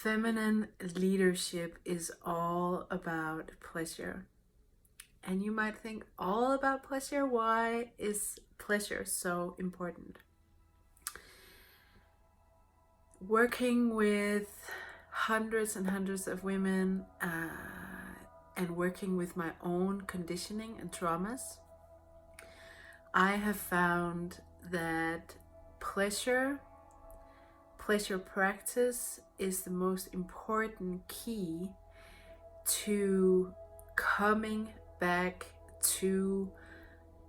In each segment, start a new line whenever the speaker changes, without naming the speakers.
Feminine leadership is all about pleasure. And you might think, all about pleasure? Why is pleasure so important? Working with hundreds and hundreds of women and working with my own conditioning and traumas, I have found that pleasure practice is the most important key to coming back to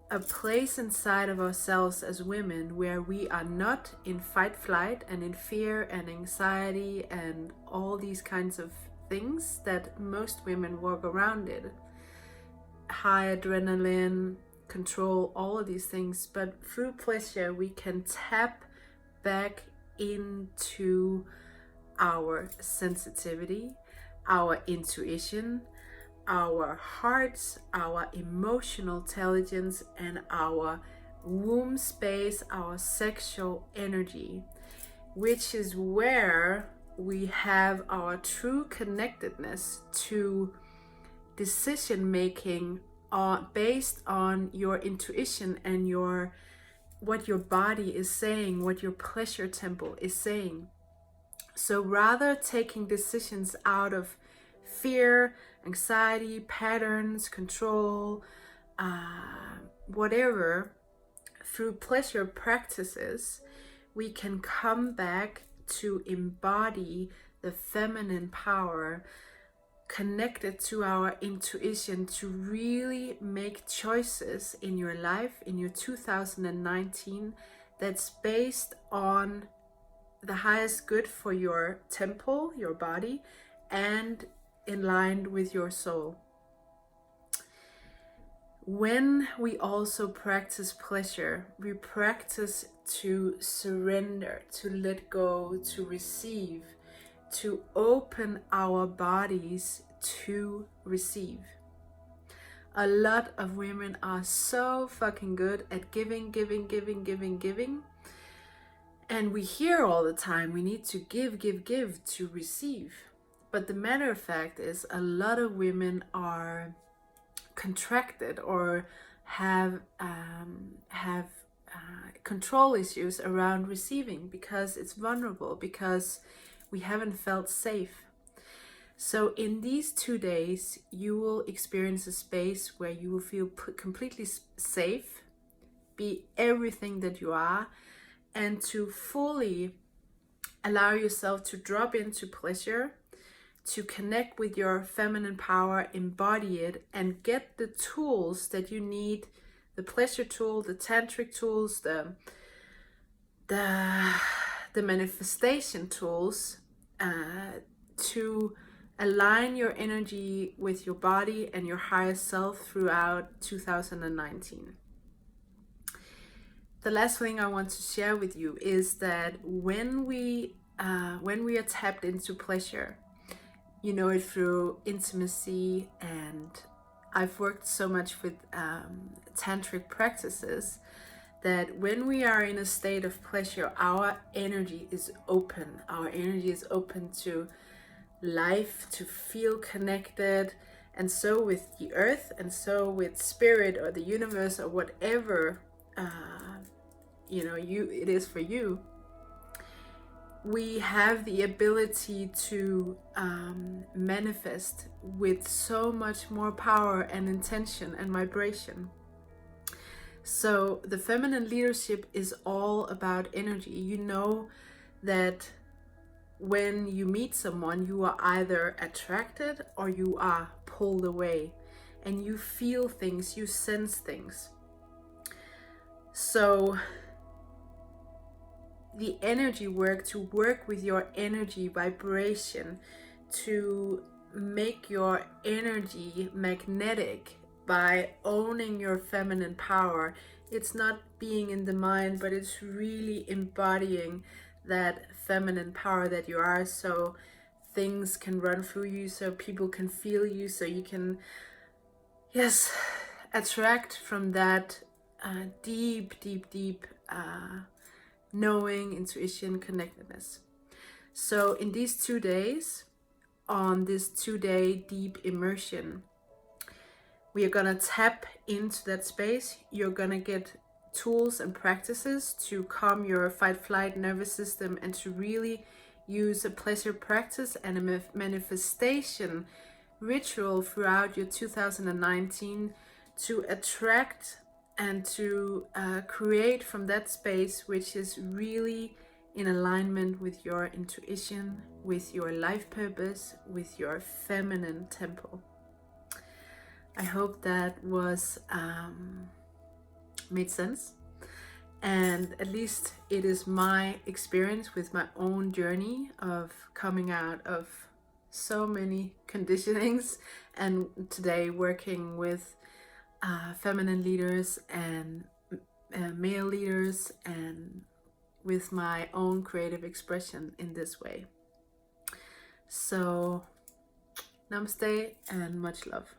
a place inside of ourselves as women where we are not in fight, flight, and in fear and anxiety and all these kinds of things that most women walk around in. High adrenaline, control, all of these things. But through pleasure, we can tap back into our sensitivity, our intuition, our hearts, our emotional intelligence, and our womb space, our sexual energy, which is where we have our true connectedness to decision making based on your intuition and what your body is saying, what your pleasure temple is saying. So rather taking decisions out of fear, anxiety, patterns, control, whatever, through pleasure practices, we can come back to embody the feminine power connected to our intuition to really make choices in your life, in your 2019, that's based on the highest good for your temple, your body, and in line with your soul. When we also practice pleasure, we practice to surrender, to let go, to receive, to open our bodies to receive. A lot of women are so fucking good at giving. And we hear all the time, we need to give to receive. But the matter of fact is, a lot of women are contracted or have control issues around receiving because it's vulnerable, because we haven't felt safe. So in these 2 days, you will experience a space where you will feel completely safe, be everything that you are, and to fully allow yourself to drop into pleasure, to connect with your feminine power, embody it, and get the tools that you need, the pleasure tool, the tantric tools, the manifestation tools, to align your energy with your body and your higher self throughout 2019. The last thing I want to share with you is that when we are tapped into pleasure, you know it through intimacy, and I've worked so much with tantric practices that when we are in a state of pleasure, our energy is open. Our energy is open to life, to feel connected, and so with the earth, and so with spirit or the universe or whatever it is for you. We have the ability to manifest with so much more power and intention and vibration. So the feminine leadership is all about energy. You know that when you meet someone, you are either attracted or you are pulled away, and you feel things, you sense things. So the energy work, to work with your energy vibration, to make your energy magnetic by owning your feminine power. It's not being in the mind, but it's really embodying that feminine power that you are, so things can run through you, so people can feel you, so you can attract from that deep knowing, intuition, connectedness. So in these 2 days, on this 2-day deep immersion, we are gonna tap into that space. You're gonna get tools and practices to calm your fight-flight nervous system and to really use a pleasure practice and a manifestation ritual throughout your 2019 to attract and to create from that space, which is really in alignment with your intuition, with your life purpose, with your feminine temple. I hope that was made sense, and at least it is my experience with my own journey of coming out of so many conditionings, and today working with feminine leaders and male leaders, and with my own creative expression in this way. So namaste and much love.